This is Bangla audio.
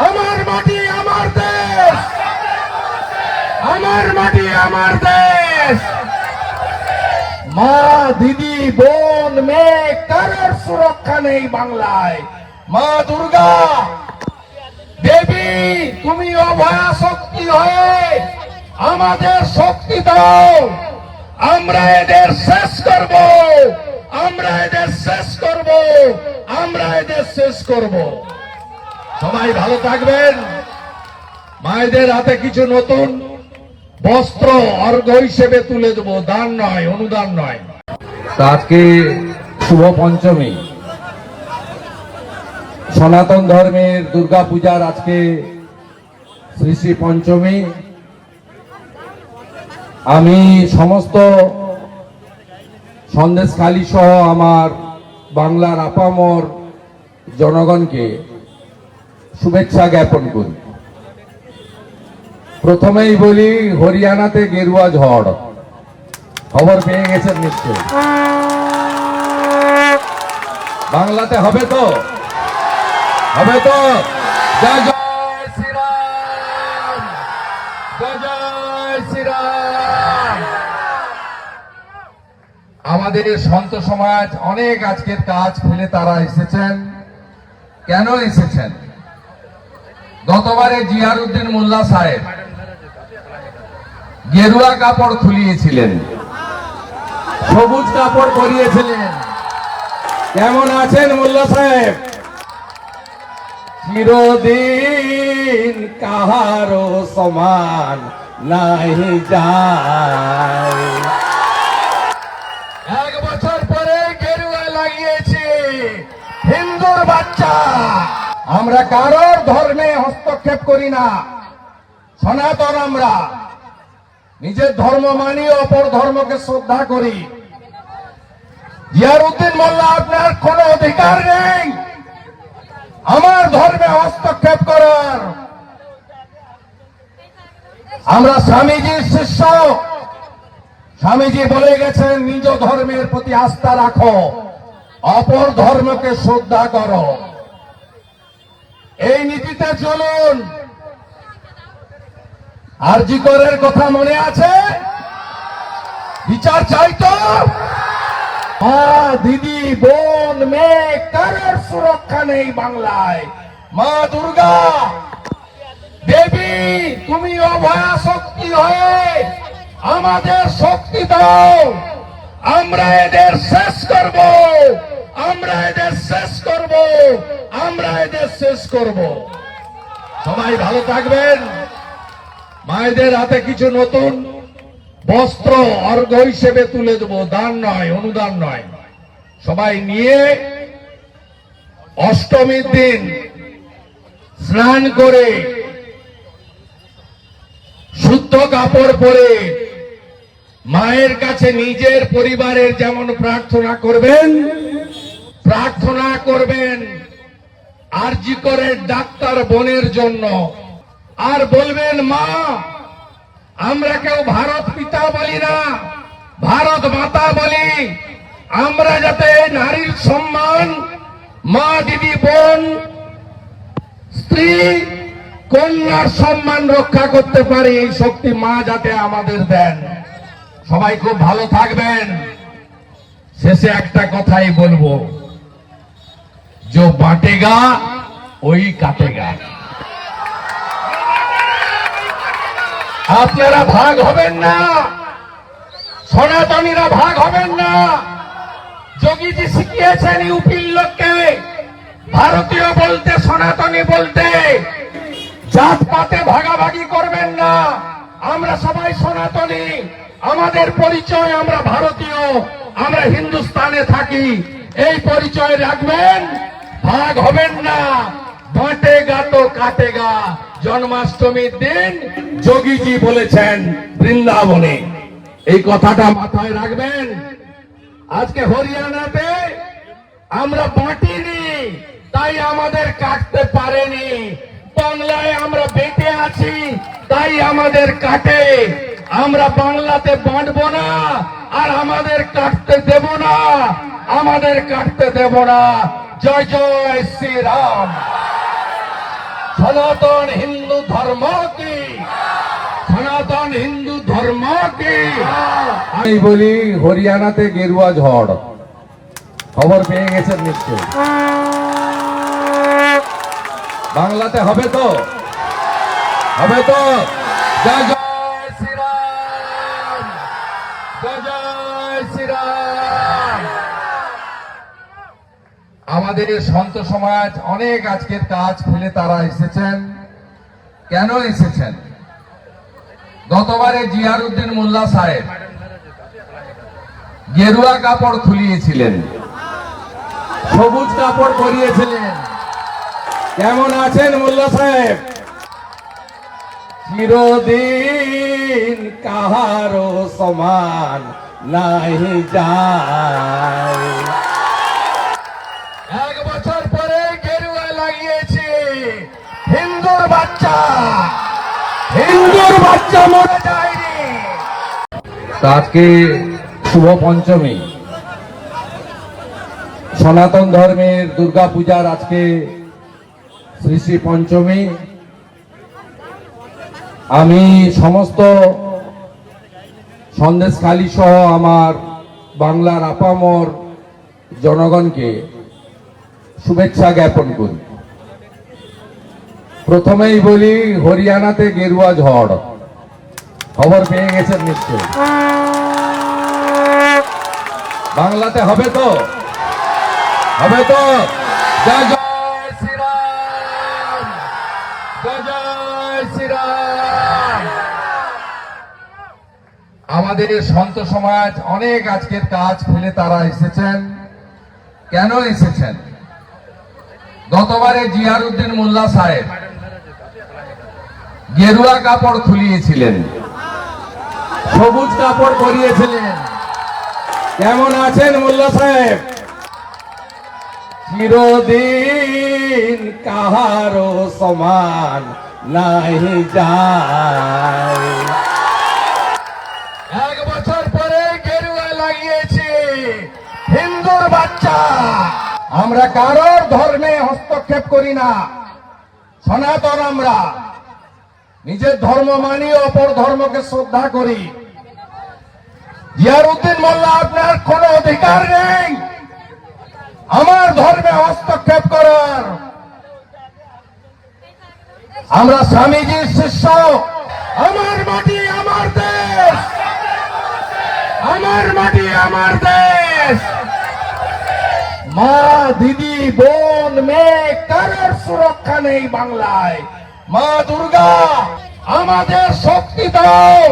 আমার মাটি আমার দেশ, আমার মাটি আমার দেশ। মা, দিদি, বোন, মেয়ে কারোর সুরক্ষা নেই বাংলায়। মা দুর্গা দেবী, তুমি অভয়া শক্তি হয়ে আমাদের শক্তি দাও। আমরা এদের শেষ করব, আমরা এদের শেষ করব, আমরা এদের শেষ করব। সবাই ভালো থাকবেন। মায়েদের হাতে কিছু নতুন বস্ত্র অর্ঘ্য হিসেবে তুলে দেবো, দান নয়, অনুদান নয়। আজকে শুভ পঞ্চমী, সনাতন ধর্মের দুর্গাপূজার আজকে শ্রী শ্রী পঞ্চমী। আমি সমস্ত সন্দেশখালী সহ আমার বাংলার আপামর জনগণকে শুভেচ্ছা জ্ঞাপন করি। প্রথমেই বলি, হরিয়ানাতে গেরুয়া ঝড় খবর পেয়ে গেছেন নিশ্চয়। বাংলাতে হবে তো, হবে তো। জয় জয় শ্রীরাম, জয় জয় শ্রীরাম। আমাদের সন্ত সমাজ অনেক আজকের কাজ ফেলে তারা এসেছেন। কেন এসেছেন? গতবারে জিয়ারউদ্দিন মোল্লা সাহেব গেরুয়া কাপড় খুলিয়েছিলেন, সবুজ কাপড় পরিয়েছিলেন। কেমন আছেন মোল্লা সাহেব? চিরদিন কাহারো সমান নাহি যায়। 1 বছর পরে গেরুয়া লাগিয়েছি, হিন্দুর বাচ্চা। আমরা কারোর ধর্মে হস্তক্ষেপ করি না, সনাতন। আমরা নিজের ধর্ম মানি, অপর ধর্মকে শ্রদ্ধা করি। জিয়ারউদ্দিন মোল্লা, আপনার কোনো অধিকার নেই আমার ধর্মে হস্তক্ষেপ করার। আমরা স্বামীজির শিষ্য। স্বামীজি বলে গেছেন, নিজ ধর্মের প্রতি আস্থা রাখো, অপর ধর্মকে শ্রদ্ধা করো। এই নীতিতে চলুন। আরজি করের কথা মনে আছে? বিচার চাই তো। মা, দিদি, বোন, মেয়ে কারোর সুরক্ষা নেই বাংলায়। মা দুর্গা দেবী, তুমি অভয়া শক্তি হয়ে আমাদের শক্তি দাও। আমরা এদের শেষ করব, আমরা এদের শেষ করব, আমরা এদের শেষ করব। সবাই ভালো থাকবেন। মায়েদের হাতে কিছু নতুন বস্ত্র অর্ঘ্য হিসেবে তুলে দেবো, দান নয়, অনুদান নয়। সবাই নিয়ে অষ্টমীর দিন স্নান করে শুদ্ধ কাপড় পরে মায়ের কাছে নিজের পরিবারের যেমন প্রার্থনা করবেন, প্রার্থনা করবেন আরজি করের ডাক্তার বোনের জন্য। আর বলবেন, মা, আমরা কেউ ভারত পিতা বলি না, ভারত মাতা বলি। আমরা যাতে নারীর সম্মান, মা, দিদি, বোন, স্ত্রী, কন্যার সম্মান রক্ষা করতে পারি, এই শক্তি মা যাতে আমাদের দেন। সবাই খুব ভালো থাকবেন। শেষে একটা কথাই বলবো, जो बांटेगा वही काटेगा। আপনারা ভাগ হবেন না, সনাতনীরা ভাগ হবেন না। যোগীজি শিখিয়েছেন ইউপির লোককে ভারতীয় বলতে, সনাতনী বলতে। জাত পাতে ভাগাভাগি করবেন না। আমরা সবাই সনাতনী, আমাদের পরিচয় আমরা ভারতীয়, আমরা হিন্দুস্তানে থাকি। এই পরিচয় রাখবেন, ভাগ হবেন না। বাঁটেগা তো কাটেগা, জন্মাষ্টমীর দিন যোগীজি বলেছেন বৃন্দাবনে। এই কথাটা মাথায় রাখবেন। আজকে হরিয়ানাতে আমরা বাঁটিনি, তাই আমাদের কাটতে পারেনি। বাংলায় আমরা বেঁটে আছি, তাই আমাদের কাটে। আমরা বাংলাতে বাঁটবো না, আর আমাদের কাটতে দেব না, আমাদের কাটতে দেব না। জয় জয় শ্রীরাম। সনাতন হিন্দু ধর্ম কি, সনাতন হিন্দু ধর্ম কি। আমি বলি হরিয়ানাতে গেরুয়া ঝড়, খবর পেয়ে গেছেন নিশ্চয়। বাংলাতে হবে তো, হবে তো। জয় জয় শ্রীরাম, জয় জয় শ্রীরাম। আমাদের সন্ত সমাজ অনেক আজকের কাজ ফেলে তারা এসেছেন। কেন এসেছেন? গতবারে জিয়ারউদ্দিন মোল্লা সাহেব গেরুয়া কাপড় খুলিয়েছিলেন, সবুজ কাপড় পরিয়েছিলেন। কেমন আছেন মোল্লা সাহেব? চিরদিন কাহারো সমান নাহি যায়। 1 বছর পরে গেরুয়া লাগিয়েছি, হিন্দুর বাচ্চা, হিন্দুর বাচ্চা মরে যায়নি। তো আজকে শুভ পঞ্চমী, সনাতন ধর্মের দুর্গা পূজার আজকে শ্রী শ্রী পঞ্চমী। আমি সমস্ত সন্দেশখালী সহ আমার বাংলার আপামর জনগণকে শুভেচ্ছা জ্ঞাপন করি। প্রথমেই বলি হরিয়ানাতে গেরুয়া ঝড়, খবর পেয়ে গেছেন নিশ্চয়। বাংলাতে হবে তো, হবে তো। জয় জয় শ্রীরাম, জয় জয় শ্রীরাম। আমাদের সন্ত সমাজ অনেক আজকের কাজ ফেলে তারা এসেছেন। কেন এসেছেন? গতবারে জিয়ারউদ্দিন মোল্লা সাহেব গেরুয়া কাপড় খুলিয়েছিলেন, সবুজ কাপড় পরিয়েছিলেন। কেমন আছেন মোল্লা সাহেব? চিরদিন কাহারো সমান নাহি যায়। 1 বছর পরে গেরুয়া লাগিয়েছি, হিন্দুর বাচ্চা। আমরা কারোর ধর্মে হস্তক্ষেপ করি না, সনাতন আমরা। নিজের ধর্ম মানি, অপর ধর্মকে শ্রদ্ধা করি। জিয়ারউদ্দিন মোল্লা, আপনার কোনো অধিকার নেই আমার ধর্মে হস্তক্ষেপ করার। আমরা স্বামীজির শিষ্য। আমার মাটি আমার দেশ, আমার মাটি আমার দেশ। মা, দিদি, বোন, মেয়ে কারোর সুরক্ষা নেই বাংলায়। মা দুর্গা, আমাদের শক্তি দাও।